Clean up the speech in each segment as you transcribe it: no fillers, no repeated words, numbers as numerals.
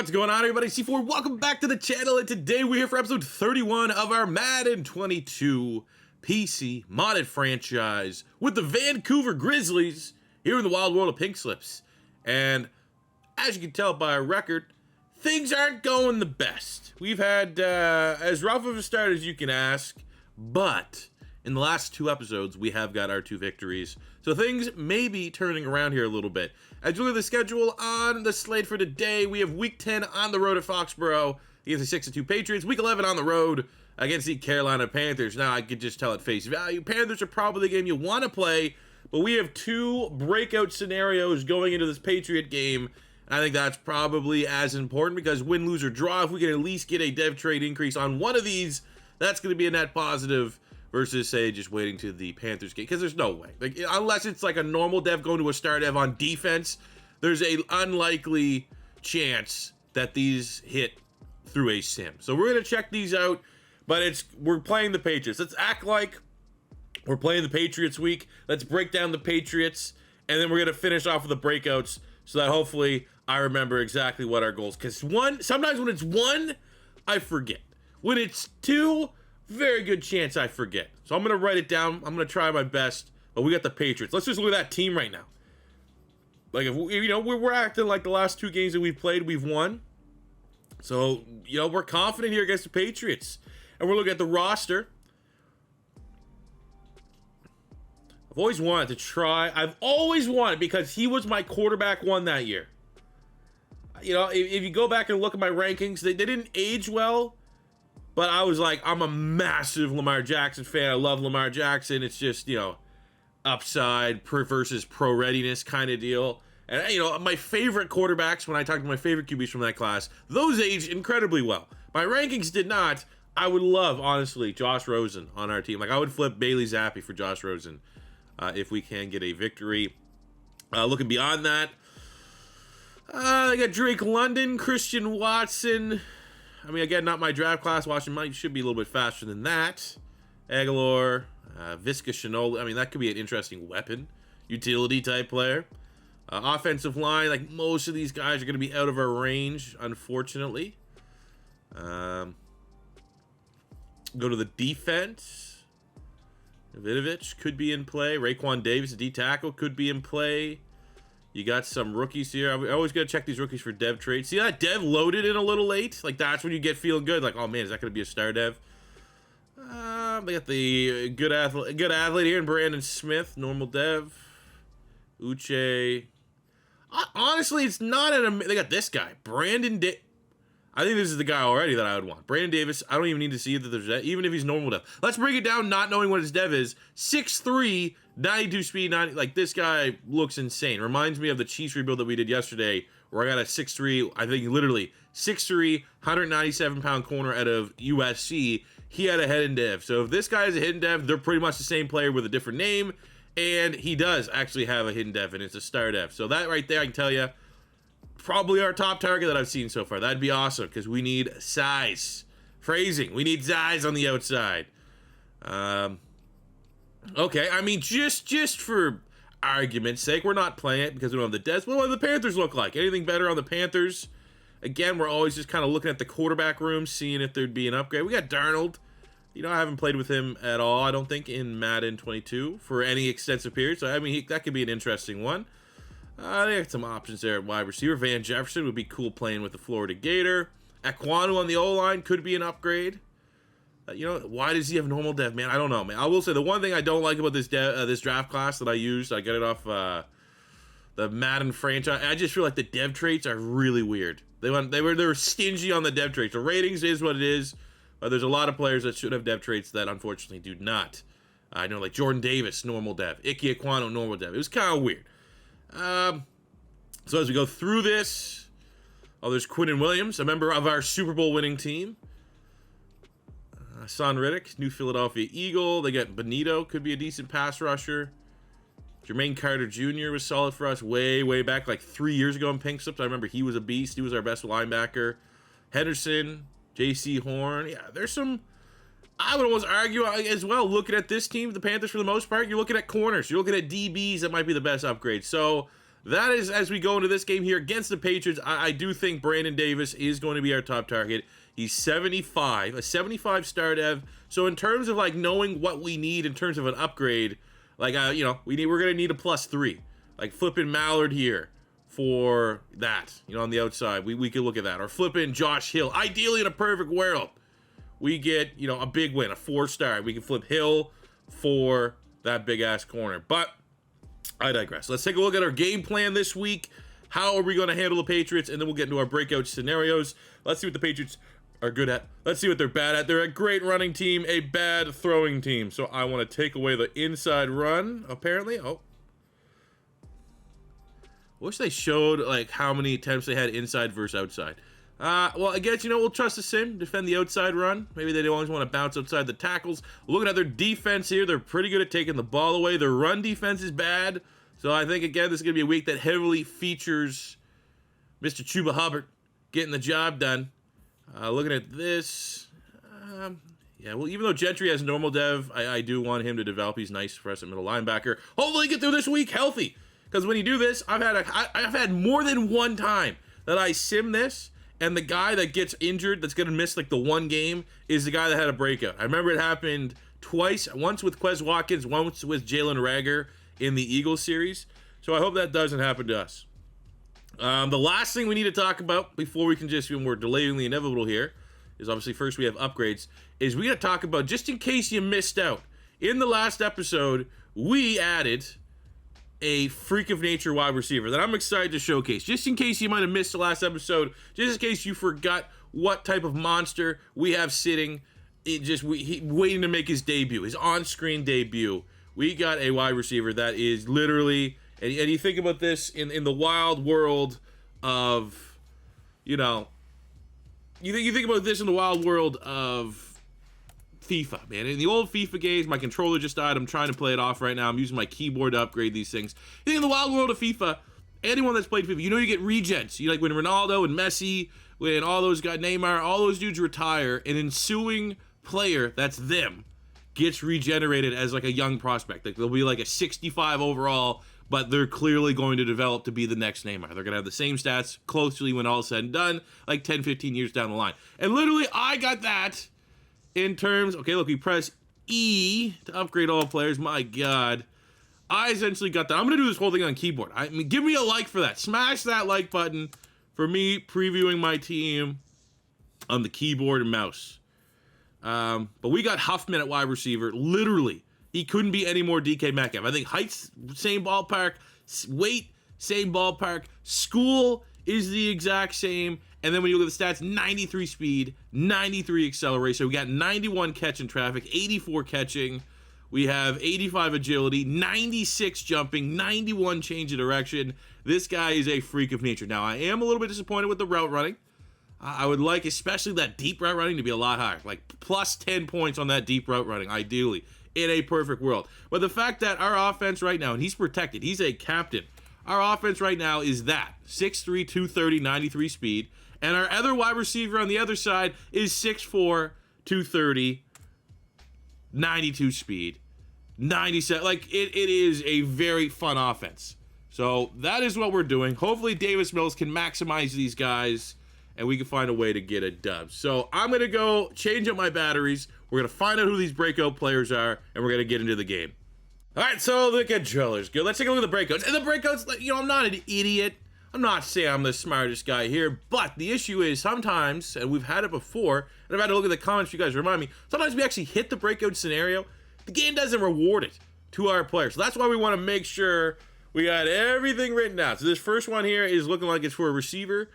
What's going on, everybody? C4, welcome back to the channel, and today we're here for episode 31 of our Madden 22 PC modded franchise with the Vancouver Grizzlies here in the wild world of pink slips. And as you can tell by our record, things aren't going the best. We've had as rough of a start as you can ask, but in the last two episodes, we have got our two victories. So things may be turning around here a little bit. As you look at the schedule on the slate for today, we have Week 10 on the road at Foxborough against the 6-2 Patriots. Week 11 on the road against the Carolina Panthers. Now, I could just tell at face value, Panthers are probably the game you want to play, but we have two breakout scenarios going into this Patriot game. And I think that's probably as important because win, lose, or draw, if we can at least get a dev trade increase on one of these, that's going to be a net positive. Versus, say, just waiting to the Panthers game. Because there's no way. Like, unless it's like a normal dev going to a star dev on defense, there's a unlikely chance that these hit through a sim. So we're going to check these out. But we're playing the Patriots. Let's act like we're playing the Patriots week. Let's break down the Patriots. And then we're going to finish off with the breakouts. So that hopefully I remember exactly what our goals. Because sometimes when it's one, I forget. When it's two, very good chance I forget. So I'm going to write it down. I'm going to try my best. But we got the Patriots. Let's just look at that team right now. Like, if we're acting like the last two games that we've played, we've won. So, we're confident here against the Patriots. And we're looking at the roster. I've always wanted to try. I've always wanted, because he was my quarterback one that year. If you go back and look at my rankings, they didn't age well. But I was like, I'm a massive Lamar Jackson fan. I love Lamar Jackson. It's just, upside versus pro readiness kind of deal. And, my favorite quarterbacks, when I talked to my favorite QBs from that class, those aged incredibly well. My rankings did not. I would love, honestly, Josh Rosen on our team. Like, I would flip Bailey Zappi for Josh Rosen if we can get a victory. Looking beyond that, I got Drake London, Christian Watson. I mean, again, not my draft class. Washington should be a little bit faster than that. Aguilar, Visca Shinola. I mean, that could be an interesting weapon. Utility type player. Offensive line, like most of these guys are going to be out of our range, unfortunately. Go to the defense. Davidovich could be in play. Raekwon Davis, D tackle, could be in play. You got some rookies here. I always got to check these rookies for dev trades. See that dev loaded in a little late? Like, that's when you get feeling good. Like, oh, man, is that going to be a star dev? They got the good athlete here in Brandon Smith. Normal dev. Uche. Honestly, it's not they got this guy. I think this is the guy already that I would want. Brandon Davis, I don't even need to see that there's that, even if he's normal dev. Let's break it down, not knowing what his dev is. 6'3", 92 speed, 90. Like, this guy looks insane. Reminds me of the Chiefs rebuild that we did yesterday, where I got a 6'3", I think literally 6'3", 197-pound corner out of USC. He had a hidden dev. So if this guy is a hidden dev, they're pretty much the same player with a different name. And he does actually have a hidden dev, and it's a star dev. So that right there, I can tell you, probably our top target that I've seen so far. That'd be awesome, because we need size. Phrasing. We need size on the outside. Okay, I mean, just for argument's sake, we're not playing it because we don't have the devs. What do the Panthers look like? Anything better on the Panthers? Again, we're always just kind of looking at the quarterback room, seeing if there'd be an upgrade. We got Darnold. I haven't played with him at all, I don't think, in Madden 22 for any extensive period. So, I mean, that could be an interesting one. They got some options there at wide receiver. Van Jefferson would be cool playing with the Florida Gator. Aquanu on the O-line could be an upgrade. Why does he have normal dev, man? I don't know, man. I will say the one thing I don't like about this draft class that I used, I got it off the Madden franchise. I just feel like the dev traits are really weird. They were stingy on the dev traits. The ratings is what it is. There's a lot of players that should have dev traits that unfortunately do not. I know, like Jordan Davis, normal dev. Ike Aquanu, normal dev. It was kind of weird. So as we go through this, there's Quinnen Williams, a member of our Super Bowl winning team. Son Riddick, new Philadelphia Eagle. They got Benito, could be a decent pass rusher. Jermaine Carter Jr. was solid for us way back, like 3 years ago in Pink Slips. I remember he was a beast. He was our best linebacker. Henderson, J.C. Horn. Yeah, there's some, I would almost argue as well, looking at this team, the Panthers for the most part, you're looking at corners. You're looking at DBs that might be the best upgrade. So that is, as we go into this game here against the Patriots, I do think Brandon Davis is going to be our top target. He's 75, a 75 star dev. So in terms of like knowing what we need in terms of an upgrade, like you know, we're gonna need a +3, like flipping Mallard here for that, you know, on the outside. We could look at that, or flipping Josh Hill. Ideally, in a perfect world, we get, you know, a big win, a 4-star. We can flip Hill for that big ass corner, but I digress. Let's take a look at our game plan this week. How are we going to handle the Patriots? And then we'll get into our breakout scenarios. Let's see what the Patriots are good at. Let's see what they're bad at. They're a great running team, a bad throwing team. So I want to take away the inside run, apparently. Oh. Wish they showed, like, how many attempts they had inside versus outside. Well, I guess, you know, we'll trust the sim, defend the outside run. Maybe they don't always want to bounce outside the tackles. Looking at their defense here, they're pretty good at taking the ball away. Their run defense is bad. So I think, again, this is going to be a week that heavily features Mr. Chuba Hubbard getting the job done. Looking at this, yeah, well, even though Gentry has normal dev, I do want him to develop. He's nice for us at middle linebacker. Hopefully get through this week healthy. Because when you do this, I've had more than one time that I sim this, and the guy that gets injured, that's going to miss like the one game, is the guy that had a breakout. I remember it happened twice, once with Quez Watkins, once with Jalen Rager in the Eagles series. So I hope that doesn't happen to us. The last thing we need to talk about before we can just, we're delaying the inevitable here, is obviously first we have upgrades, is we got to talk about, just in case you missed out, in the last episode, we added a freak of nature wide receiver that I'm excited to showcase. Just in case you might have missed the last episode, just in case you forgot what type of monster we have sitting, waiting to make his debut, his on-screen debut. We got a wide receiver that is literally, and you think about this in the wild world of, you know, you think about this in the wild world of FIFA, man. In the old FIFA games, my controller just died. I'm trying to play it off right now. I'm using my keyboard to upgrade these things. You think in the wild world of FIFA, anyone that's played FIFA, you know you get regents. You like when Ronaldo and Messi, when all those guys, Neymar, all those dudes retire, an ensuing player, that's them, gets regenerated as like a young prospect. Like they'll be like a 65 overall, but they're clearly going to develop to be the next Neymar. They're going to have the same stats closely when all is said and done, like 10, 15 years down the line. And literally, I got that in terms, okay, look, we press E to upgrade all players. My God. I essentially got that. I'm going to do this whole thing on keyboard. I mean, give me a like for that. Smash that like button for me previewing my team on the keyboard and mouse. But we got Huffman at wide receiver. Literally, he couldn't be any more DK Metcalf. I think height, same ballpark. Weight, same ballpark. School is the exact same. And then when you look at the stats, 93 speed, 93 acceleration. We got 91 catching traffic, 84 catching. We have 85 agility, 96 jumping, 91 change of direction. This guy is a freak of nature. Now, I am a little bit disappointed with the route running. I would like, especially that deep route running, to be a lot higher. Like, plus 10 points on that deep route running, ideally, in a perfect world. But the fact that our offense right now, and he's protected, he's a captain. Our offense right now is that, 6'3", 230, 93 speed. And our other wide receiver on the other side is 6'4", 230, 92 speed, 97. Like, it is a very fun offense. So that is what we're doing. Hopefully Davis Mills can maximize these guys, and we can find a way to get a dub. So I'm going to go change up my batteries. We're going to find out who these breakout players are, and we're going to get into the game. All right, so look at drillers. Good. Let's take a look at the breakouts. And the breakouts, you know, I'm not an idiot. I'm not saying I'm the smartest guy here, but the issue is sometimes, and we've had it before, and I've had to look at the comments for you guys to remind me, sometimes we actually hit the breakout scenario, the game doesn't reward it to our players. So that's why we want to make sure we got everything written out. So this first one here is looking like it's for a receiver.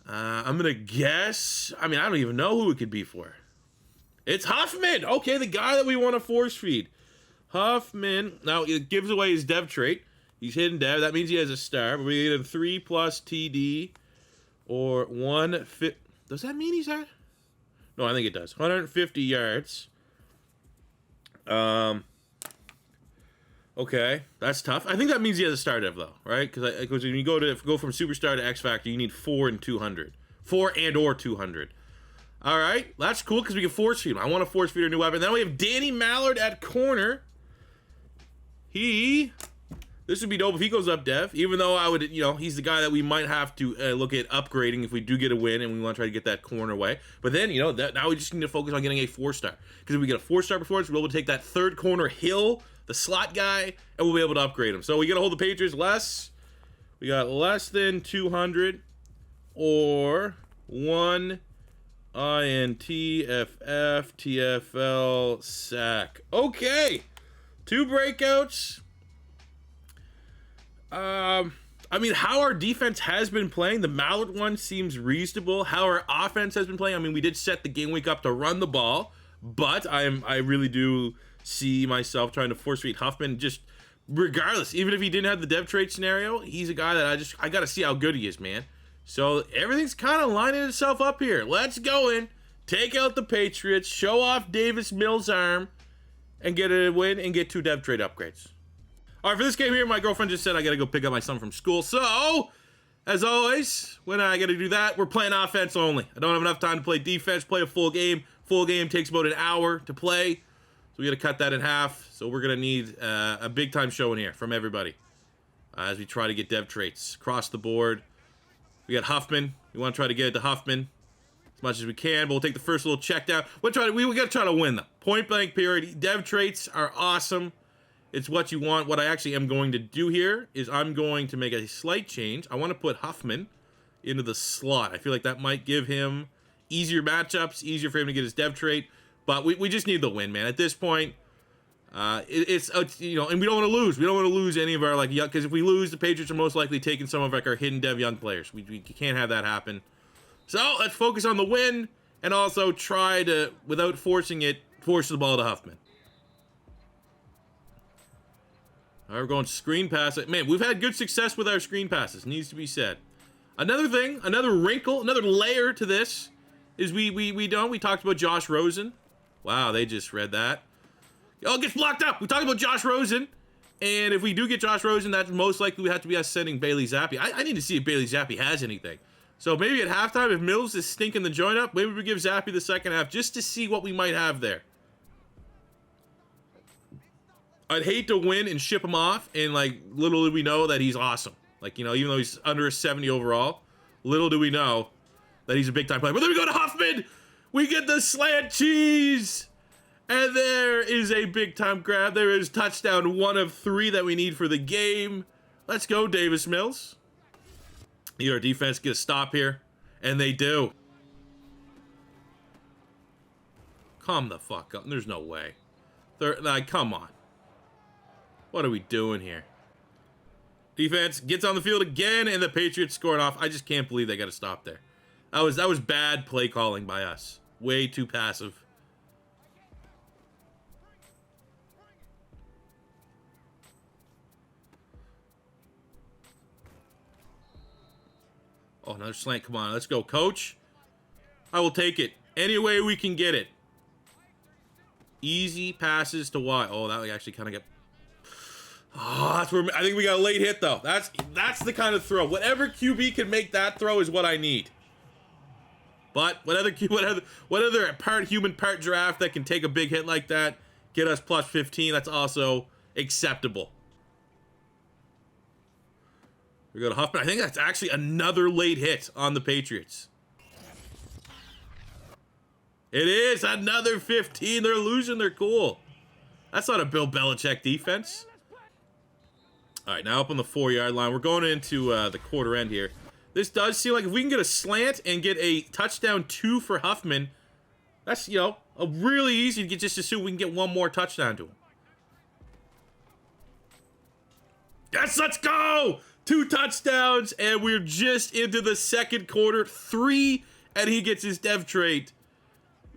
I'm going to guess, I mean, I don't even know who it could be for. It's Huffman. Okay, the guy that we want to force feed. Huffman. Now, it gives away his dev trait. He's hidden dev. That means he has a star. But we get him 3+ TD or 150. Does that mean he's at? No, I think it does. 150 yards. Okay, that's tough. I think that means he has a star dev though, right? Because when you go from superstar to X Factor, you need 4 and 200, 4 and or 200. All right, that's cool because we can force feed him. I want to force feed a new weapon. Then we have Danny Mallard at corner. He This would be dope if he goes up dev, even though I would, you know, he's the guy that we might have to look at upgrading if we do get a win and we want to try to get that corner away. But then, you know, now we just need to focus on getting a 4-star. Because if we get a 4-star performance, we'll be able to take that third corner Hill, the slot guy, and we'll be able to upgrade him. So we got to hold the Patriots less. We got less than 200 or 1 INT, FF, TFL, sack. Okay. 2 breakouts. I mean, how our defense has been playing, the Mallard one seems reasonable. How our offense has been playing, I mean, we did set the game week up to run the ball, but I really do see myself trying to force feed Huffman. Just regardless, even if he didn't have the dev trade scenario, he's a guy that I got to see how good he is, man. So everything's kind of lining itself up here. Let's go in, take out the Patriots, show off Davis Mills' arm, and get a win and get 2 dev trade upgrades. All right, for this game here, my girlfriend just said I got to go pick up my son from school. So, as always, when I got to do that, we're playing offense only. I don't have enough time to play defense, play a full game. Full game takes about an hour to play. So we got to cut that in half. So we're going to need a big-time showing here from everybody as we try to get dev traits across the board. We got Huffman. We want to try to get it to Huffman as much as we can, but we'll take the first little check down. We got to try to win them. Point blank period. Dev traits are awesome. It's what you want. What I actually am going to do here is I'm going to make a slight change. I want to put Huffman into the slot. I feel like that might give him easier matchups, easier for him to get his dev trait. But we just need the win, man. At this point, it's you know, and we don't want to lose. We don't want to lose any of our like young, because if we lose, the Patriots are most likely taking some of like our hidden dev young players. We can't have that happen. So let's focus on the win and also try to, without forcing it, force the ball to Huffman. All right, we're going screen pass. Man, we've had good success with our screen passes, needs to be said. Another thing, another wrinkle, another layer to this is we talked about Josh Rosen. Wow, they just read that. Oh, it gets blocked up. We talked about Josh Rosen. And if we do get Josh Rosen, that's most likely we have to be us sending Bailey Zappi. I need to see if Bailey Zappi has anything. So maybe at halftime, if Mills is stinking the joint up, maybe we give Zappi the second half just to see what we might have there. I'd hate to win and ship him off, and like little do we know that he's awesome. Like, you know, even though he's under a 70 overall, little do we know that he's a big time player. But then we go to Huffman. We get the slant cheese, and there is a big time grab. There is touchdown 1 of 3 that we need for the game. Let's go, Davis Mills. Need our defense get a stop here, and they do. Come the fuck up. There's no way. Like, come on. What are we doing here? Defense gets on the field again, and the Patriots scored off. I just can't believe they got to stop there. That was bad play calling by us. Way too passive. Oh, another slant. Come on, let's go, coach. I will take it any way we can get it. Easy passes to Y. Oh, that actually kind of got... Oh, that's where I think we got a late hit though. That's the kind of throw. Whatever QB can make that throw is what I need. But what other part human, part giraffe that can take a big hit like that, get us plus 15, that's also acceptable. We go to Huffman. I think that's actually another late hit on the Patriots. It is another 15. They're losing their cool. That's not a Bill Belichick defense. All right, now up on the 4-yard line. We're going into the quarter end here. This does seem like if we can get a slant and get a touchdown 2 for Huffman, that's, you know, a really easy to get, just assume we can get 1 more touchdown to him. Yes, let's go! 2 touchdowns, and we're just into the second quarter. 3, and he gets his dev trait.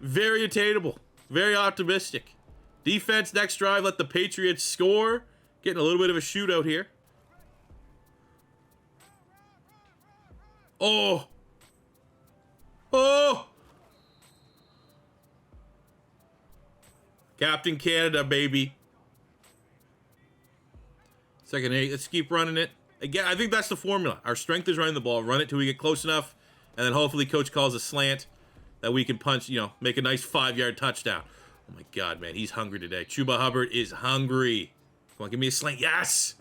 Very attainable. Very optimistic. Defense, next drive, let the Patriots score. Getting a little bit of a shootout here. Oh. Oh. Captain Canada, baby. Second 8. Let's keep running it. Again, I think that's the formula. Our strength is running the ball. Run it till we get close enough. And then hopefully coach calls a slant that we can punch, you know, make a nice 5-yard touchdown. Oh my God, man. He's hungry today. Chuba Hubbard is hungry. Come on, give me a slant. Yes!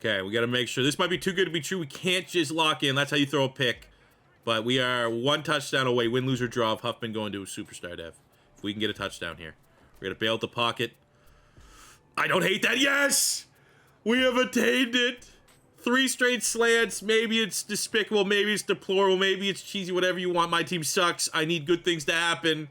Okay, we got to make sure. This might be too good to be true. We can't just lock in. That's how you throw a pick. But we are 1 touchdown away. Win, lose, or draw of Huffman going to a superstar dev. If we can get a touchdown here. We're going to bail out the pocket. I don't hate that. Yes! We have attained it. 3 straight slants. Maybe it's despicable. Maybe it's deplorable. Maybe it's cheesy. Whatever you want. My team sucks. I need good things to happen.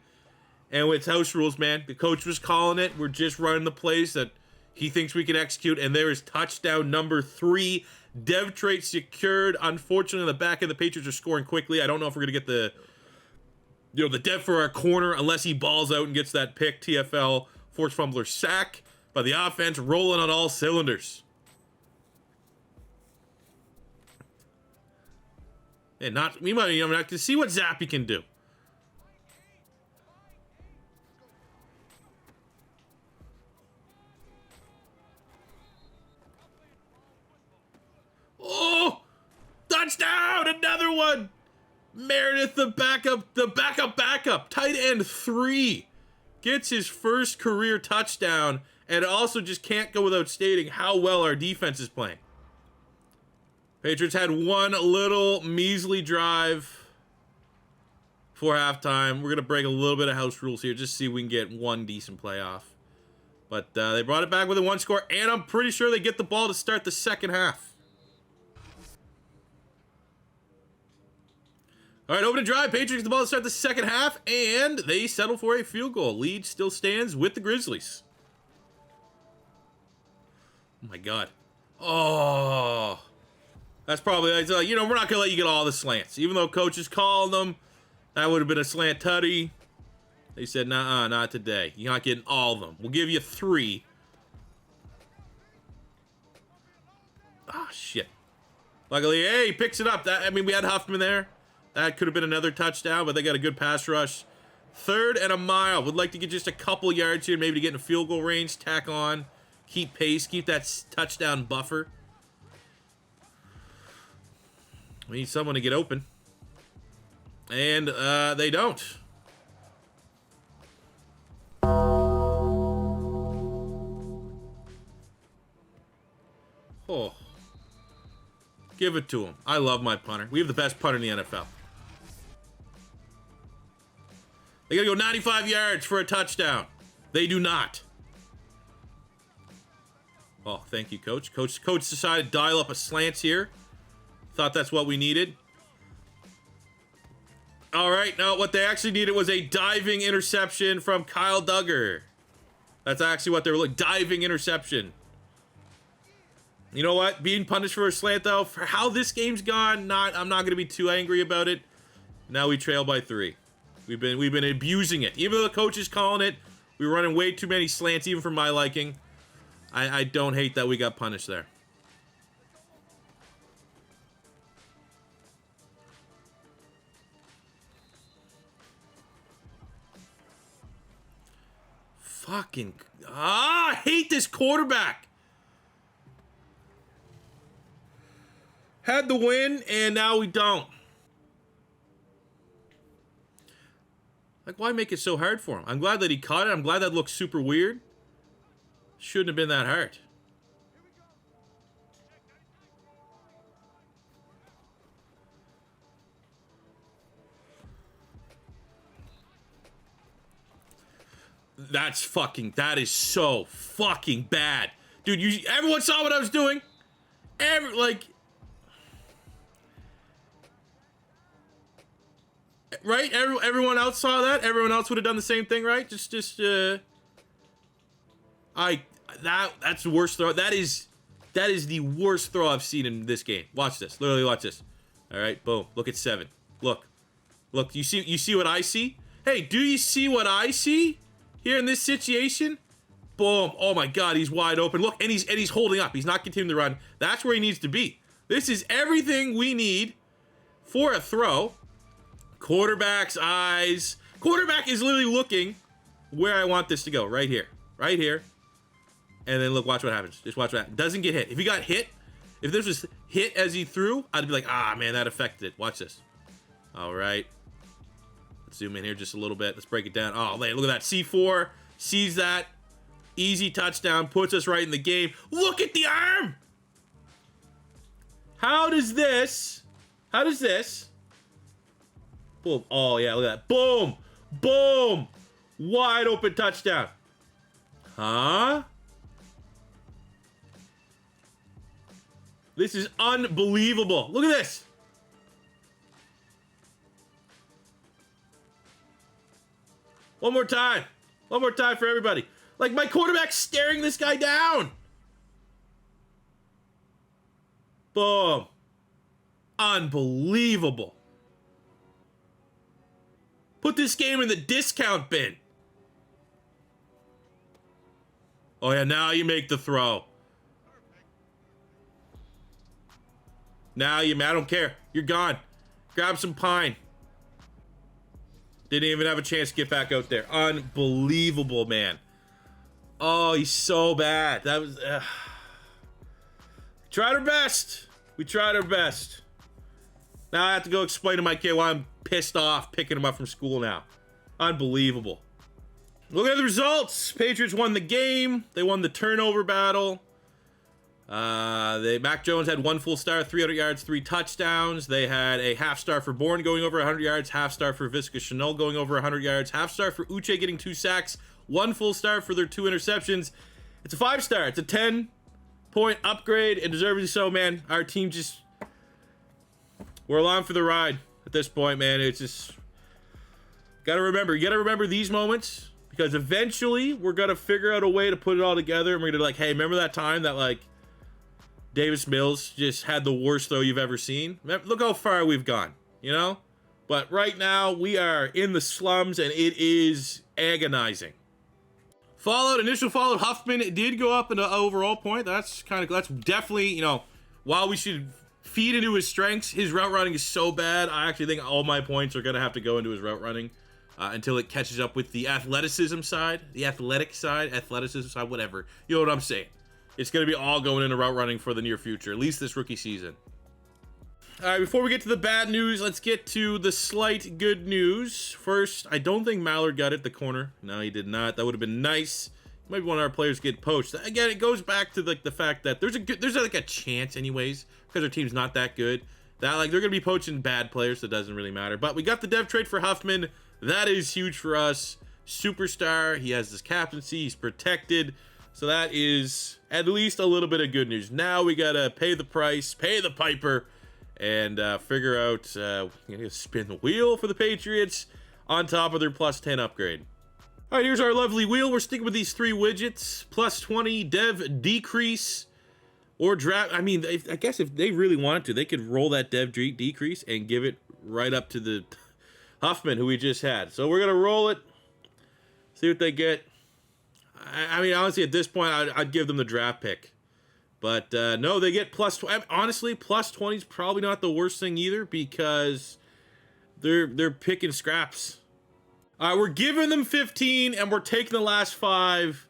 And it's house rules, man. The coach was calling it. We're just running the plays that he thinks we can execute. And there is touchdown number 3. Dev trait secured. Unfortunately, in the back end, the Patriots are scoring quickly. I don't know if we're going to get the dev for our corner unless he balls out and gets that pick. TFL, forced fumbler, sack. But the offense rolling on all cylinders. And we might not to see what Zappy can do. Oh! Touchdown! Another one! Meredith, the backup, tight end 3, gets his first career touchdown, and also just can't go without stating how well our defense is playing. Patriots had one little measly drive before halftime. We're going to break a little bit of house rules here, just see if we can get one decent playoff. But they brought it back with a 1 score, and I'm pretty sure they get the ball to start the second half. All right, open drive. Patriots get the ball to start the second half, and they settle for a field goal. Lead still stands with the Grizzlies. Oh, my God. Oh. That's probably, we're not going to let you get all the slants. Even though coach is calling them, that would have been a slant tutty. They said, nah, not today. You're not getting all of them. We'll give you 3. Ah, shit. Luckily, hey, he picks it up. We had Huffman there. That could have been another touchdown, but they got a good pass rush. 3rd and a mile. Would like to get just a couple yards here, maybe to get in a field goal range. Tack on. Keep pace. Keep that touchdown buffer. We need someone to get open. And they don't. Oh. Give it to him. I love my punter. We have the best punter in the NFL. They gotta go 95 yards for a touchdown. They do not. Oh, thank you, Coach. Coach decided to dial up a slants here. Thought that's what we needed. All right, now what they actually needed was a diving interception from Kyle Duggar. That's actually what they were looking. Diving interception. You know what? Being punished for a slant, though, for how this game's gone, I'm not going to be too angry about it. Now we trail by 3. We've been abusing it. Even though the coach is calling it, we were running way too many slants, even for my liking. I don't hate that we got punished there. Fucking... I hate this quarterback. Had the win, and now we don't. Like, why make it so hard for him? I'm glad that he caught it. I'm glad that looked super weird. Shouldn't have been that hard. That is so fucking bad. Dude, everyone saw what I was doing. Right? Everyone else saw that. Everyone else would have done the same thing, right? That's the worst throw. That is the worst throw I've seen in this game. Watch this. Literally watch this. All right, boom. Look at 7. Look. You see what I see? Hey, do you see what I see here in this situation? Boom. Oh my God, he's wide open. Look, and he's holding up. He's not continuing to run. That's where he needs to be. This is everything we need for a throw. Quarterback's eyes. Quarterback is literally looking where I want this to go. Right here. Right here. And then look, watch what happens. Just watch what happens. Doesn't get hit. If he got hit, if this was hit as he threw, I'd be like, ah, man, that affected it. Watch this. All right. Let's zoom in here just a little bit. Let's break it down. Oh, man, look at that. C4 sees that. Easy touchdown. Puts us right in the game. Look at the arm. How does this? Boom. Oh, yeah, look at that. Boom. Boom. Wide open touchdown. Huh? This is unbelievable. Look at this. One more time. One more time for everybody. Like, my quarterback's staring this guy down. Boom. Unbelievable. Put this game in the discount bin. Oh, yeah, now you make the throw. Now I don't care. You're gone. Grab some pine. Didn't even have a chance to get back out there. Unbelievable, man. Oh, he's so bad. That was... Tried our best. We tried our best. Now I have to go explain to my kid why I'm pissed off picking him up from school now. Unbelievable. Look at the results. Patriots won the game. They won the turnover battle. Mac Jones had 1 full star, 300 yards, 3 touchdowns. They had a half star for Bourne going over 100 yards, half star for Visca Chanel going over 100 yards, half star for Uche getting 2 sacks, 1 full star for their 2 interceptions. It's a 5-star. It's a 10-point upgrade, and deservedly so, man. Our team just... We're along for the ride at this point, man. It's just... You gotta remember these moments, because eventually we're gonna figure out a way to put it all together, and we're gonna be like, hey, remember that time that, like, Davis Mills just had the worst throw you've ever seen? Look how far we've gone, you know? But right now, we are in the slums, and it is agonizing. Initial Fallout, Huffman did go up in the overall point. That's definitely, you know, while we should feed into his strengths, his route running is so bad. I actually think all my points are going to have to go into his route running until it catches up with the athleticism side, whatever. You know what I'm saying? It's going to be all going into route running for the near future, at least this rookie season. All right, before we get to the bad news, let's get to the slight good news. First, I don't think Mallard got it, the corner. No, he did not. That would have been nice. Maybe one of our players get poached. Again, it goes back to like the fact that there's like a chance anyways, because our team's not that good, that like they're going to be poaching bad players, so it doesn't really matter. But we got the dev trade for Huffman. That is huge for us. Superstar. He has this captaincy. He's protected. So that is at least a little bit of good news. Now we got to pay the price, pay the piper, and figure out, spin the wheel for the Patriots on top of their plus 10 upgrade. All right, here's our lovely wheel. We're sticking with these 3 widgets. Plus 20, dev decrease, or draft. I mean, I guess if they really wanted to, they could roll that dev decrease and give it right up to the Huffman, who we just had. So we're going to roll it, see what they get. I mean, honestly, at this point, I'd give them the draft pick. But no, they get plus 20. Honestly, plus 20 is probably not the worst thing either, because they're picking scraps. All right, we're giving them 15, and we're taking the last 5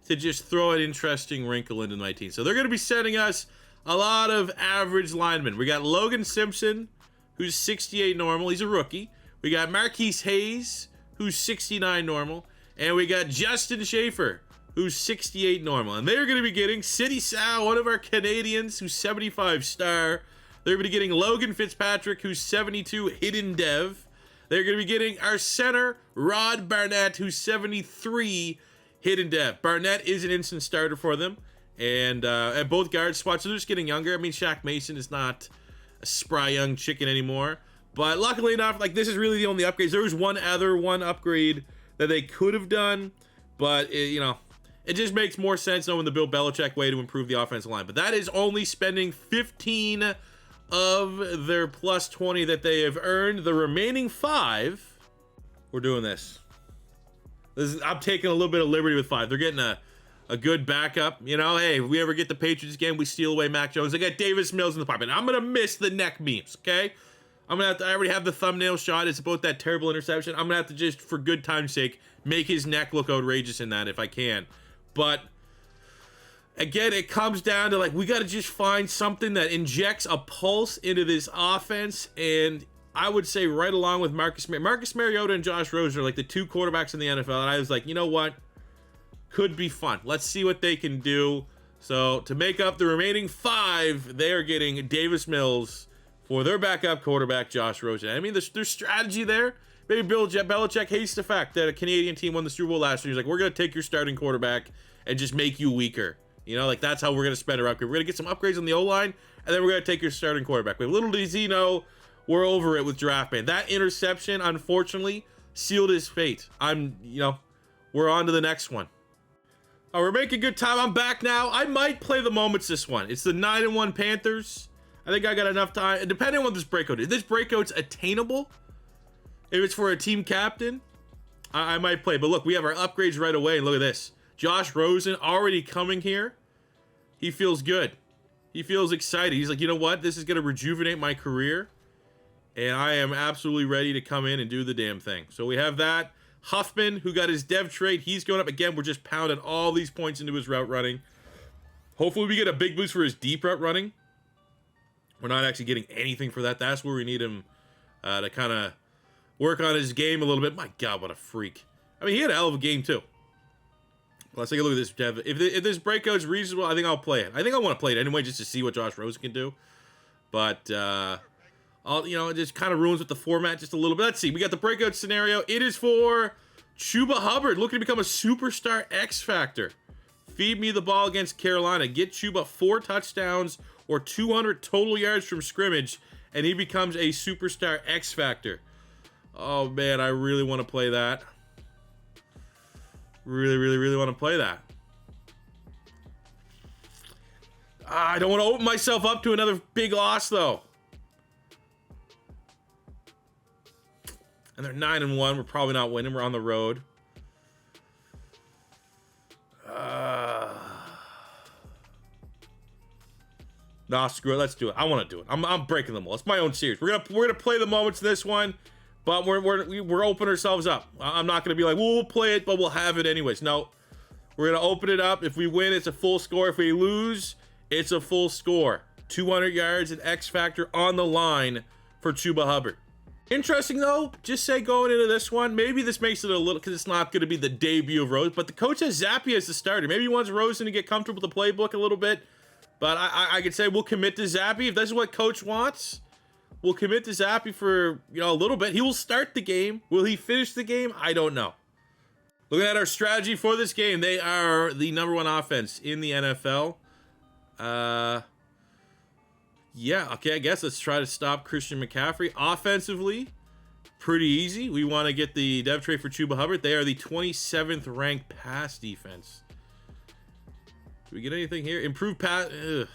to just throw an interesting wrinkle into my team. So they're going to be sending us a lot of average linemen. We got Logan Simpson, who's 68 normal. He's a rookie. We got Marquise Hayes, who's 69 normal. And we got Justin Schaefer, who's 68 normal. And they're going to be getting City Sal, one of our Canadians, who's 75 star. They're going to be getting Logan Fitzpatrick, who's 72 hidden dev. They're going to be getting our center, Rod Barnett, who's 73 hidden dev. Barnett is an instant starter for them. And at both guard spots, so they're just getting younger. I mean, Shaq Mason is not a spry young chicken anymore. But luckily enough, like, this is really the only upgrades. There was one upgrade that they could have done, but it just makes more sense knowing the Bill Belichick way to improve the offensive line. But that is only spending 15 of their plus 20 that they have earned. The remaining 5, we're doing this. I'm taking a little bit of liberty with 5. They're getting a good backup. Hey, if we ever get the Patriots game, we steal away Mac Jones. They got Davis Mills in the pocket. I'm going to miss the neck memes, okay? I already have the thumbnail shot. It's about that terrible interception. I'm going to have to just, for good time's sake, make his neck look outrageous in that if I can. But, again, it comes down to, like, we got to just find something that injects a pulse into this offense. And I would say right along with Marcus Mariota and Josh Rosen are, like, the 2 quarterbacks in the NFL. And I was like, you know what? Could be fun. Let's see what they can do. So to make up the remaining 5, they are getting Davis Mills for their backup quarterback, Josh Rosen. I mean, there's strategy there. Maybe Bill Belichick hates the fact that a Canadian team won the Super Bowl last year. He's like, we're going to take your starting quarterback and just make you weaker. You know, like that's how we're going to spend our upgrade. We're going to get some upgrades on the O-line, and then we're going to take your starting quarterback. But little does he know, we're over it with draft man. That interception, unfortunately, sealed his fate. We're on to the next one. Oh, we're making good time. I'm back now. I might play the moments this one. It's the 9-1 Panthers. I think I got enough time. Depending on what this breakout is. If this breakout's attainable, if it's for a team captain, I might play. But look, we have our upgrades right away. And look at this. Josh Rosen already coming here. He feels good. He feels excited. He's like, you know what? This is going to rejuvenate my career. And I am absolutely ready to come in and do the damn thing. So we have that. Huffman, who got his dev trade, he's going up again. We're just pounding all these points into his route running. Hopefully we get a big boost for his deep route running. We're not actually getting anything for that. That's where we need him to kind of work on his game a little bit. My God, what a freak. I mean, he had a hell of a game too. Let's take a look at this dev. If this breakout's reasonable, I think I'll play it. I think I want to play it anyway just to see what Josh Rosen can do. But, it just kind of ruins with the format just a little bit. Let's see. We got the breakout scenario. It is for Chuba Hubbard, looking to become a superstar X Factor. Feed me the ball against Carolina. Get Chuba 4 touchdowns or 200 total yards from scrimmage, and he becomes a superstar X Factor. Oh, man, I really want to play that. Really, really, really want to play that. I don't want to open myself up to another big loss, though. And they're 9-1. We're probably not winning. We're on the road. Nah, screw it. Let's do it. I want to do it. I'm breaking them all. It's my own series. We're gonna play the moments in this one, but we're opening ourselves up. I'm not gonna be like, well, we'll play it, but we'll have it anyways. No, we're gonna open it up. If we win, it's a full score. If we lose, it's a full score. 200 yards and X Factor on the line for Chuba Hubbard. Interesting though, just say going into this one, maybe this makes it a little, because it's not going to be the debut of Rose, but the coach has Zappe as the starter. Maybe he wants Rosen to get comfortable with the playbook a little bit, but I could say we'll commit to Zappe. If this is what coach wants, we'll commit to Zappe for, a little bit. He will start the game. Will he finish the game? I don't know. Looking at our strategy for this game, they are the #1 offense in the NFL. Yeah, okay, I guess let's try to stop Christian McCaffrey. Offensively, pretty easy. We want to get the dev trade for Chuba Hubbard. They are the 27th ranked pass defense. Do we get anything here? Improved pass. Ugh.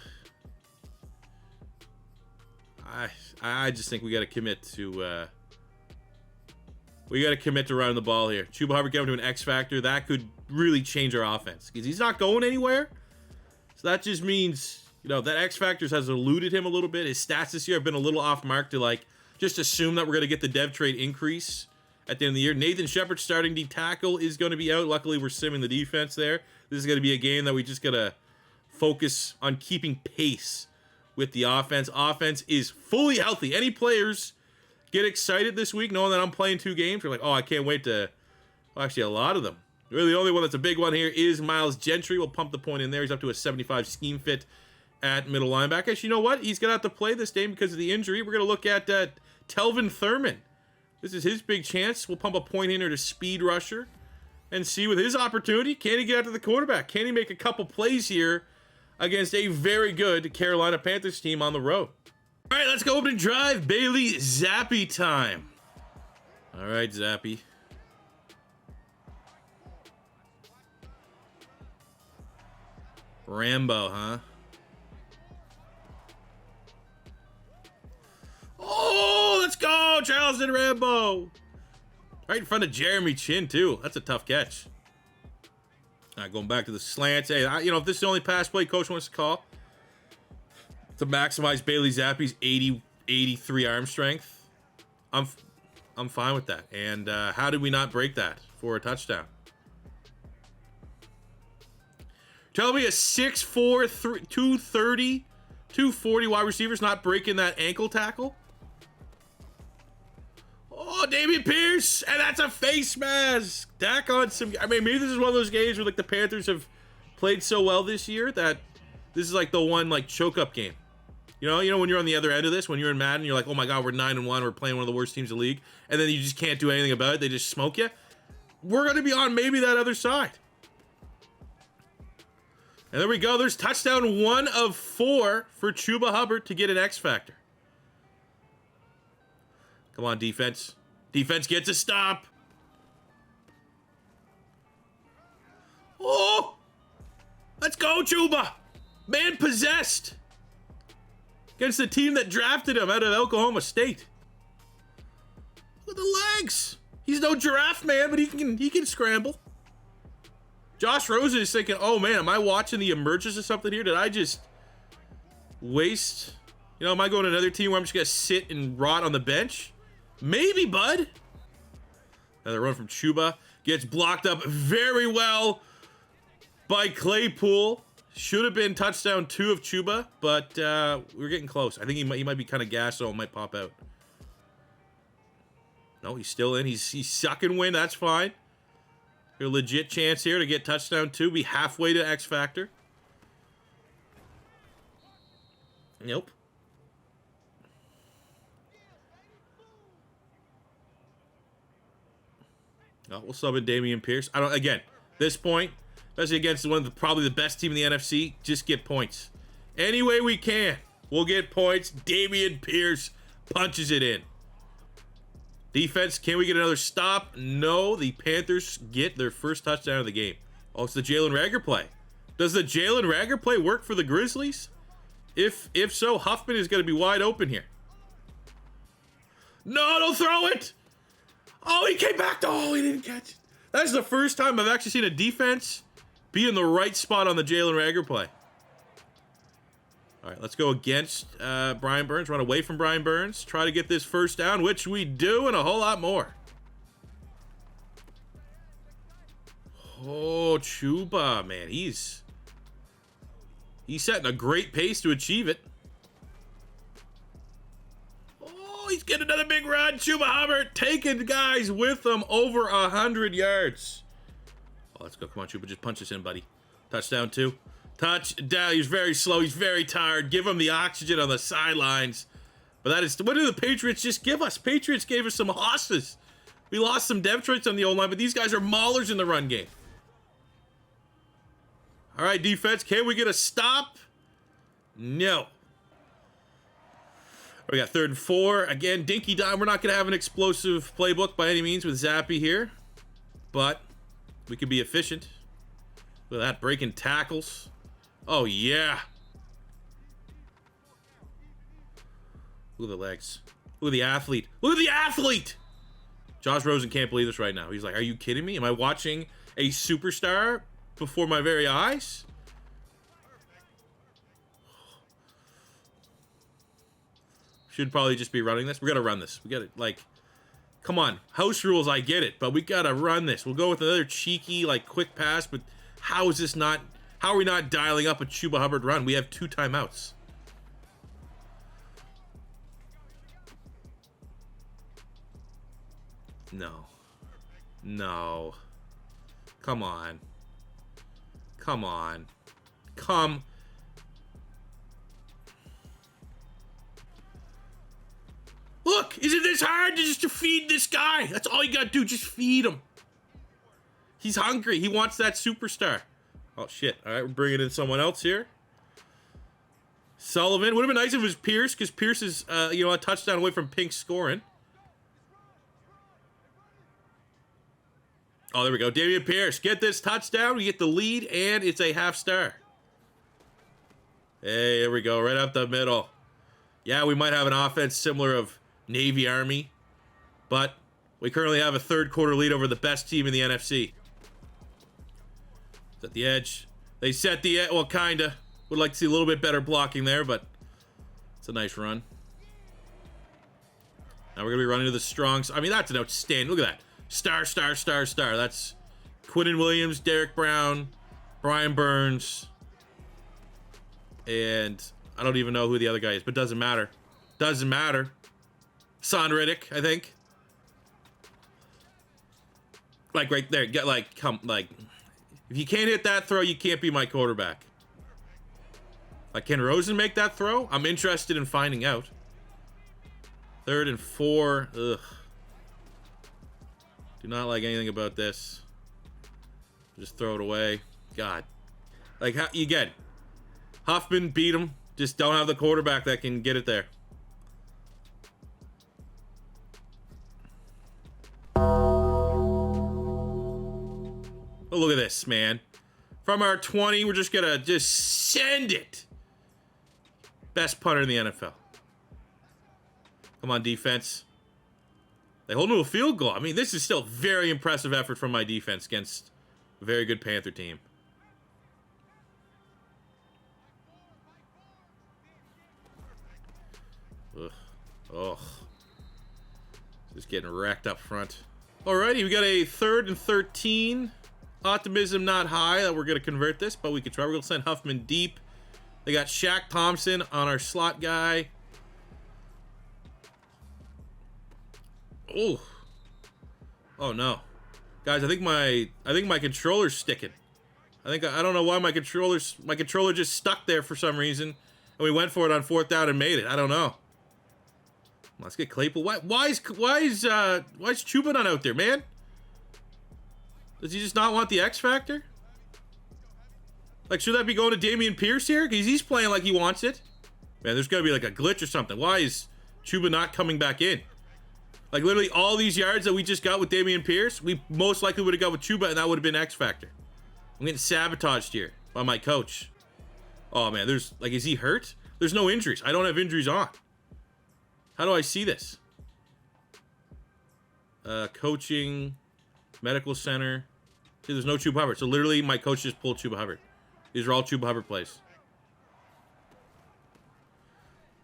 I just think we got to commit to running the ball here. Chuba Hubbard getting to an X Factor. That could really change our offense because he's not going anywhere. So that just means, that X Factors has eluded him a little bit. His stats this year have been a little off mark to just assume that we're going to get the dev trade increase at the end of the year. Nathan Shepard, starting D tackle, is going to be out. Luckily, we're simming the defense there. This is going to be a game that we just got to focus on keeping pace with the offense. Offense is fully healthy. Any players get excited this week knowing that I'm playing 2 games? You're like, oh, I can't wait to... Well, actually, a lot of them. Really, the only one that's a big one here is Miles Gentry. We'll pump the point in there. He's up to a 75 scheme fit at middle linebacker. Actually, you know what? He's going to have to play this game because of the injury. We're going to look at Telvin Thurman. This is his big chance. We'll pump a point in here to speed rusher and see with his opportunity, can he get after the quarterback? Can he make a couple plays here against a very good Carolina Panthers team on the road? All right, let's go open and drive. Bailey Zappe time. All right, Zappe. Rambo, huh? Oh, let's go, Charleston Rambo. Right in front of Jeremy Chin, too. That's a tough catch. All right, going back to the slants. Hey, if this is the only pass play coach wants to call to maximize Bailey Zappe's 83 arm strength, I'm fine with that. And how did we not break that for a touchdown? Tell me a 6'4", 230, 240 wide receiver's not breaking that ankle tackle? Oh, Dameon Pierce, and that's a face mask. Dak on some. I mean, maybe this is one of those games where the Panthers have played so well this year that This is like the one like choke up game. You know when you're on the other end of this, when you're in Madden, you're like, oh my god, we're 9-1, we're playing one of the worst teams in the league, and then you just can't do anything about it. They just smoke you. We're gonna be on maybe that other side. And there we go. There's touchdown 1 of 4 for Chuba Hubbard to get an X factor. Come on, defense. Defense gets a stop. Oh! Let's go, Chuba! Man possessed! Against the team that drafted him out of Oklahoma State. Look at the legs! He's no giraffe man, but he can scramble. Josh Rosen is thinking, oh man, am I watching the emergence of something here? Did I just waste? You know, am I going to another team where I'm just gonna sit and rot on the bench? Maybe, bud. Another run from Chuba. Gets blocked up very well by Claypool. Should have been touchdown 2 of Chuba, but we're getting close. I think he might be kind of gassed, so it might pop out. No, he's still in. He's sucking wind. That's fine. A legit chance here to get touchdown 2. Be halfway to X Factor. Nope. Oh, we'll sub in Dameon Pierce. Again, this point, especially against one of probably the best team in the NFC, just get points. Any way we can, we'll get points. Dameon Pierce punches it in. Defense, can we get another stop? No, the Panthers get their first touchdown of the game. Oh, it's the Jalen Reagor play. Does the Jalen Reagor play work for the Grizzlies? If so, Huffman is going to be wide open here. No, don't throw it! Oh, he came back. Oh, he didn't catch it. That's the first time I've actually seen a defense be in the right spot on the Jalen Reagor play. All right, let's go against Brian Burns. Run away from Brian Burns. Try to get this first down, which we do, and a whole lot more. Oh, Chuba, man. He's setting a great pace to achieve it. Oh, he's getting another big run. Chuba Hubbard taking guys with him over 100 yards. Oh, let's go. Come on, Chuba. Just punch us in, buddy. Touchdown 2. Touchdown. He's very slow. He's very tired. Give him the oxygen on the sidelines. But that is, what did the Patriots just give us? Patriots gave us some hosses. We lost some depth traits on the O-line, but these guys are maulers in the run game. All right, defense. Can we get a stop? No. We got 3rd and 4. Again, dinky dime. We're not going to have an explosive playbook by any means with Zappy here. But we can be efficient. Look at that. Breaking tackles. Oh, yeah. Look at the legs. Look at the athlete. Look at the athlete! Josh Rosen can't believe this right now. He's like, are you kidding me? Am I watching a superstar before my very eyes? Should probably just be running this. We gotta run this. We gotta, like, come on. House rules, I get it, but we gotta run this. We'll go with another cheeky, like, quick pass, but how is this not, how are we not dialing up a Chuba Hubbard run? We have 2 timeouts. No. No. Come on. Come on. Come. Look, is it this hard to feed this guy? That's all you gotta do, just feed him. He's hungry, he wants that superstar. Oh shit, all right, we're bringing in someone else here. Sullivan, would have been nice if it was Pierce, because Pierce is, a touchdown away from Pink scoring. Oh, there we go, Dameon Pierce, get this touchdown, we get the lead, and it's a half star. Hey, there we go, right up the middle. Yeah, we might have an offense similar of Navy Army, but we currently have a 3rd quarter lead over the best team in the NFC. At the edge. They set the edge. Well, kinda. Would like to see a little bit better blocking there, but it's a nice run. Now we're going to be running to the strongs. I mean, that's an outstanding. Look at that. Star, star, star, star. That's Quinnen Williams, Derek Brown, Brian Burns, and I don't even know who the other guy is, but doesn't matter. Doesn't matter. Son Riddick, I think. Like right there. Get like, come, like, if you can't hit that throw, you can't be my quarterback. Like, can Rosen make that throw? I'm interested in finding out. 3rd and 4. Ugh. Do not like anything about this. Just throw it away. God. Like, how, again, Huffman beat him. Just don't have the quarterback that can get it there. Oh, look at this, man. From our 20, we're just gonna just send it. Best punter in the NFL. Come on, defense. They hold to a field goal. I mean, this is still a very impressive effort from my defense against a very good Panther team. Ugh. Oh. Just getting wrecked up front. Alrighty, we got a 3rd and 13. Optimism not high that we're going to convert this, but we could try. We're going to send Huffman deep. They got Shaq Thompson on our slot guy. Oh. Oh no. Guys, I think my controller's sticking. I don't know why my controller just stuck there for some reason. And we went for it on 4th down and made it. I don't know. Let's get Claypool. Why is Chuba not out there, man? Does he just not want the X factor? Like, should that be going to Dameon Pierce here? Because he's playing like he wants it. Man, there's got to be like a glitch or something. Why is Chuba not coming back in? Like, literally all these yards that we just got with Dameon Pierce, we most likely would have got with Chuba, and that would have been X factor. I'm getting sabotaged here by my coach. Oh, man, there's, like, is he hurt? There's no injuries. I don't have injuries on. How do I see this? Coaching, medical center. See, there's no Chuba Hubbard. So literally, my coach just pulled Chuba Hubbard. These are all Chuba Hubbard plays.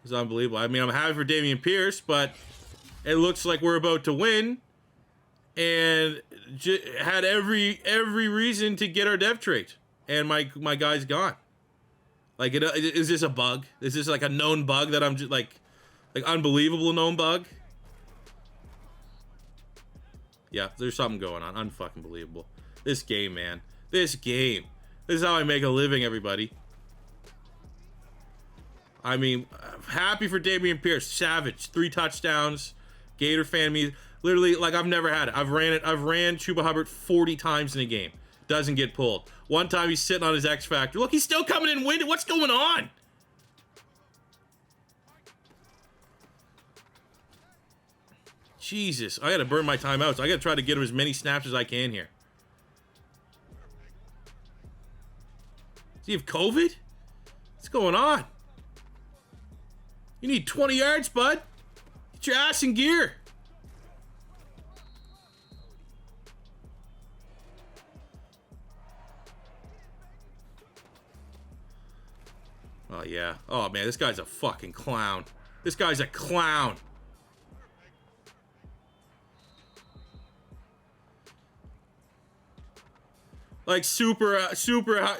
It's unbelievable. I mean, I'm happy for Dameon Pierce, but it looks like we're about to win, and had every reason to get our dev trait, and my guy's gone. Like, is this a bug? Is this like a known bug that I'm just like unbelievable known bug? Yeah, there's something going on. Unfucking believable. This game, man. This game. This is how I make a living, everybody. I mean, happy for Dameon Pierce. Savage. 3 touchdowns. Gator fan me. Literally, like, I've never had it. I've ran Chuba Hubbard 40 times in a game. Doesn't get pulled. One time he's sitting on his X Factor. Look, he's still coming in winded. What's going on? Jesus. I gotta burn my timeouts. I gotta try to get him as many snaps as I can here. Does he have COVID? What's going on? You need 20 yards, bud. Get your ass in gear. Oh, yeah. Oh, man, this guy's a fucking clown. This guy's a clown. Like, super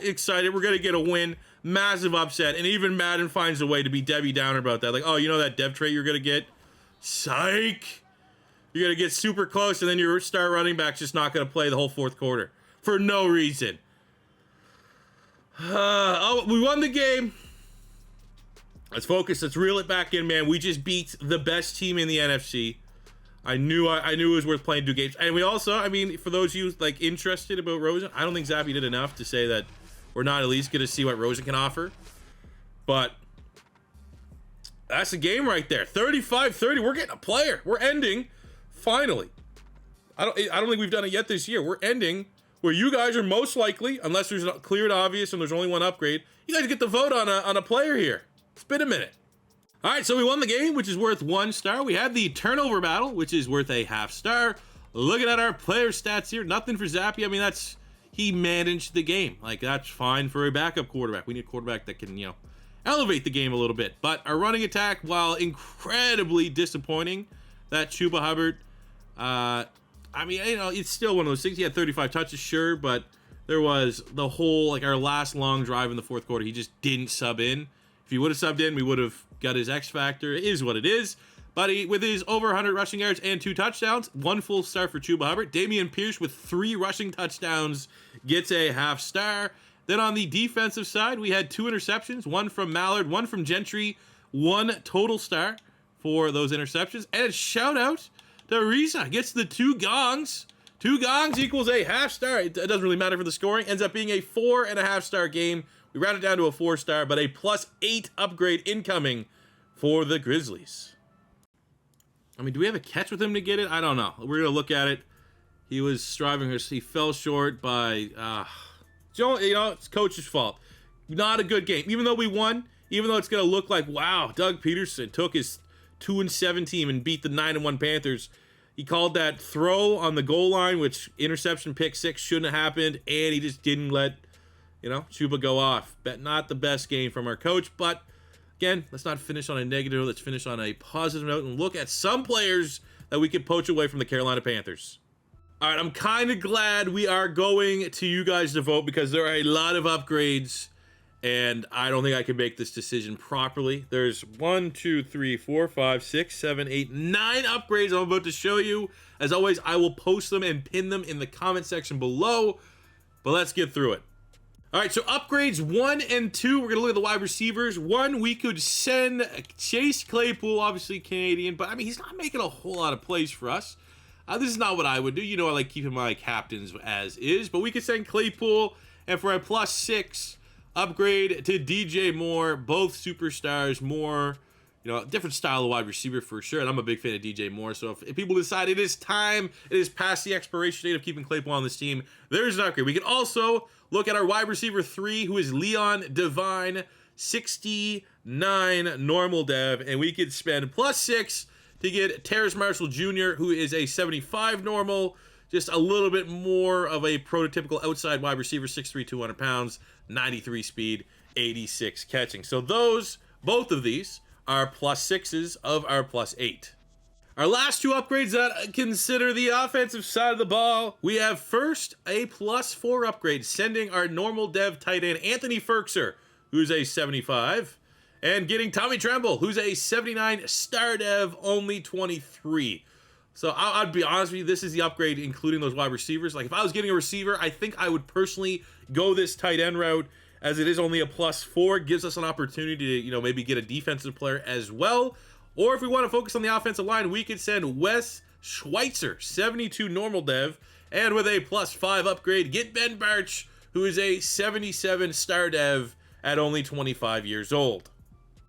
excited. We're going to get a win. Massive upset. And even Madden finds a way to be Debbie Downer about that. Like, oh, you know that dev trait you're going to get? Psych. You're going to get super close, and then your star running back's just not going to play the whole 4th quarter. For no reason. Oh, we won the game. Let's focus. Let's reel it back in, man. We just beat the best team in the NFC. I knew it was worth playing 2 games. And we also, I mean, for those of you like interested about Rosen, I don't think Zappy did enough to say that we're not at least going to see what Rosen can offer. But that's the game right there. 35-30. We're getting a player. We're ending finally. I don't think we've done it yet this year. We're ending where you guys are most likely, unless there's a clear and obvious and there's only one upgrade, you guys get the vote on a player here. It's been a minute. All right, so we won the game, which is worth 1 star. We had the turnover battle, which is worth a ½ star. Looking at our player stats here, nothing for Zappy. I mean, he managed the game. Like, that's fine for a backup quarterback. We need a quarterback that can, elevate the game a little bit. But our running attack, while incredibly disappointing, that Chuba Hubbard, I mean, it's still one of those things. He had 35 touches, sure, but there was the whole, like, our last long drive in the 4th quarter, he just didn't sub in. If he would have subbed in, we would have got his X factor. It is what it is. But with his over 100 rushing yards and 2 touchdowns, 1 full star for Chuba Hubbard. Dameon Pierce with 3 rushing touchdowns gets a ½ star. Then on the defensive side, we had 2 interceptions, one from Mallard, one from Gentry, 1 total star for those interceptions. And a shout out to Risa, gets the 2 gongs. 2 gongs equals a half star. It doesn't really matter for the scoring. Ends up being a 4.5 star game. We round it down to a 4 star, but a +8 upgrade incoming for the Grizzlies. I mean, do we have a catch with him to get it? I don't know. We're going to look at it. He was striving. He fell short by, it's coach's fault. Not a good game. Even though we won, even though it's going to look like, wow, Doug Peterson took his 2-7 team and beat the 9-1 Panthers. He called that throw on the goal line, which interception pick 6 shouldn't have happened, and he just didn't let, Chuba go off. But not the best game from our coach, but again, let's not finish on a negative. Let's finish on a positive note and look at some players that we could poach away from the Carolina Panthers. All right, I'm kind of glad we are going to you guys to vote because there are a lot of upgrades, and I don't think I can make this decision properly. There's 1, 2, 3, 4, 5, 6, 7, 8, 9 upgrades I'm about to show you. As always, I will post them and pin them in the comment section below, but let's get through it. All right, so upgrades 1 and 2, we're going to look at the wide receivers. 1, we could send Chase Claypool, obviously Canadian, but I mean, he's not making a whole lot of plays for us. This is not what I would do. I like keeping my captains as is, but we could send Claypool, and for a +6 upgrade to DJ Moore, both superstars, Moore, different style of wide receiver for sure, and I'm a big fan of DJ Moore, so if people decide it is time, it is past the expiration date of keeping Claypool on this team, there's an upgrade. We can also look at our wide receiver 3, who is Leon Devine, 69 normal dev, and we could spend +6 to get Terrace Marshall Jr., who is a 75 normal, just a little bit more of a prototypical outside wide receiver, 6'3", 200 pounds, 93 speed, 86 catching. So both of these are +6s of our +8. Our last 2 upgrades that consider the offensive side of the ball, we have first a +4 upgrade, sending our normal dev tight end Anthony Ferkser, who's a 75, and getting Tommy Tremble, who's a 79 star dev, only 23. So I'd be honest with you, this is the upgrade including those wide receivers. Like if I was getting a receiver, I think I would personally go this tight end route, as it is only a +4, gives us an opportunity to, maybe get a defensive player as well. Or if we want to focus on the offensive line, we could send Wes Schweitzer, 72 normal dev, and with a +5 upgrade, get Ben Barch, who is a 77 star dev at only 25 years old.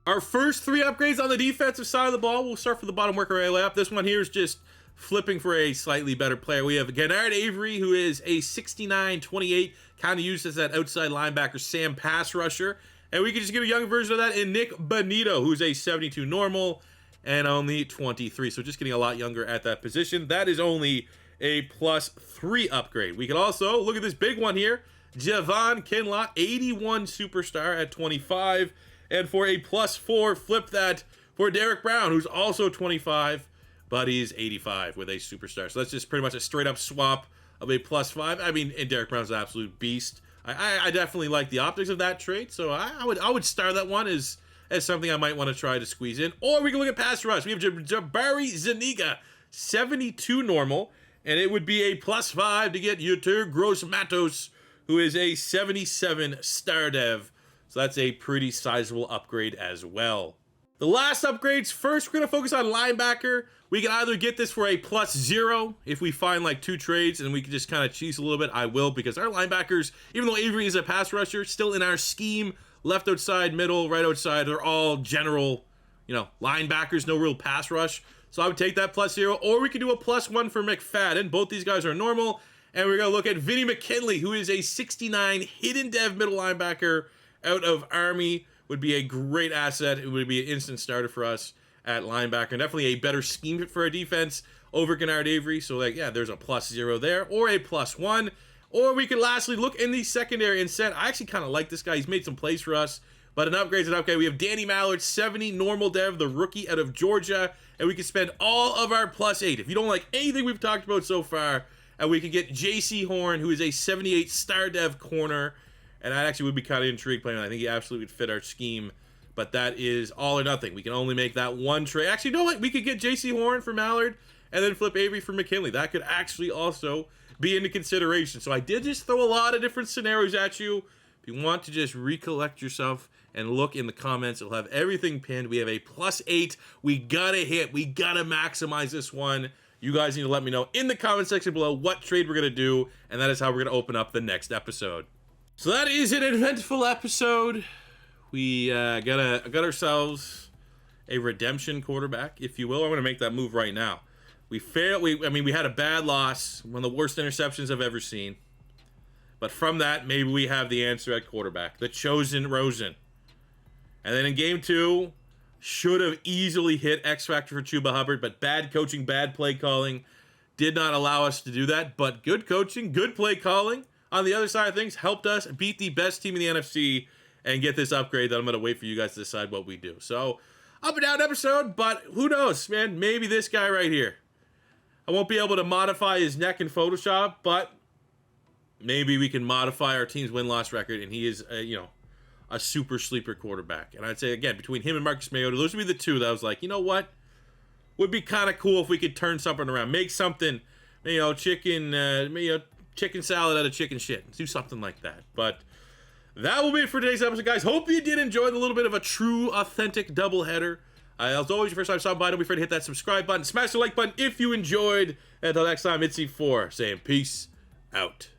Our first 3 upgrades on the defensive side of the ball, we'll start from the bottom, work our way up. This one here is just flipping for a slightly better player. We have Gennard Avery, who is a 69-28, kind of used as that outside linebacker, Sam pass rusher. And we can just get a younger version of that in Nick Bonito, who's a 72 normal and only 23. So just getting a lot younger at that position. That is only a +3 upgrade. We can also look at this big one here. Javon Kinlaw, 81 superstar at 25. And for a +4, flip that for Derek Brown, who's also 25, but he's 85 with a superstar. So that's just pretty much a straight up swap of a +5. I mean, and Derek Brown's an absolute beast. I definitely like the optics of that trade, so I would star that one as something I might want to try to squeeze in. Or we can look at pass rush. We have Jabari Zuniga, 72 normal, and it would be a +5 to get Yetur Gross-Matos, who is a 77 star dev. So that's a pretty sizable upgrade as well. The last upgrades, first we're going to focus on linebacker. We can either get this for a +0 if we find like 2 trades and we can just kind of cheese a little bit. I will, because our linebackers, even though Avery is a pass rusher, still in our scheme, left outside, middle, right outside, they're all general, linebackers, no real pass rush. So I would take that +0, or we could do a +1 for McFadden. Both these guys are normal. And we're going to look at Vinny McKinley, who is a 69 hidden dev middle linebacker out of Army. Would be a great asset. It would be an instant starter for us at linebacker. And definitely a better scheme fit for our defense over Gennard Avery. So, there's a +0 there, or a +1. Or we could lastly look in the secondary and set. I actually kind of like this guy. He's made some plays for us. But an upgrade's an upgrade. We have Danny Mallard, 70 normal dev, the rookie out of Georgia. And we can spend all of our +8. If you don't like anything we've talked about so far, and we could get J.C. Horn, who is a 78 star dev corner. And I actually would be kind of intrigued playing him. I think he absolutely would fit our scheme. But that is all or nothing. We can only make that one trade. Actually, you know what? We could get J.C. Horn for Mallard and then flip Avery for McKinley. That could actually also be into consideration. So I did just throw a lot of different scenarios at you. If If you want to just recollect yourself and look in the comments, it'll have everything pinned. We have a +8. We gotta hit. We gotta maximize this one. You guys need to let me know in the comment section below what trade we're gonna do, and that is how we're gonna open up the next episode. So that is an eventful episode. We got ourselves a redemption quarterback, if you will. I'm gonna make that move right now. We failed. We had a bad loss, one of the worst interceptions I've ever seen. But from that, maybe we have the answer at quarterback, the chosen Rosen. And then in game 2, should have easily hit X Factor for Chuba Hubbard, but bad coaching, bad play calling did not allow us to do that. But good coaching, good play calling on the other side of things helped us beat the best team in the NFC and get this upgrade that I'm going to wait for you guys to decide what we do. So, up and down episode, but who knows, man? Maybe this guy right here. I won't be able to modify his neck in Photoshop, but maybe we can modify our team's win-loss record, and he is, a super sleeper quarterback. And I'd say, again, between him and Marcus Mariota, those would be the two that I was like, you know what? Would be kind of cool if we could turn something around. Make something, chicken salad out of chicken shit. Do something like that. But that will be it for today's episode, guys. Hope you did enjoy the little bit of a true, authentic doubleheader. As always, your first time stopping by, don't be afraid to hit that subscribe button. Smash the like button if you enjoyed. Until next time, it's E4 saying peace out.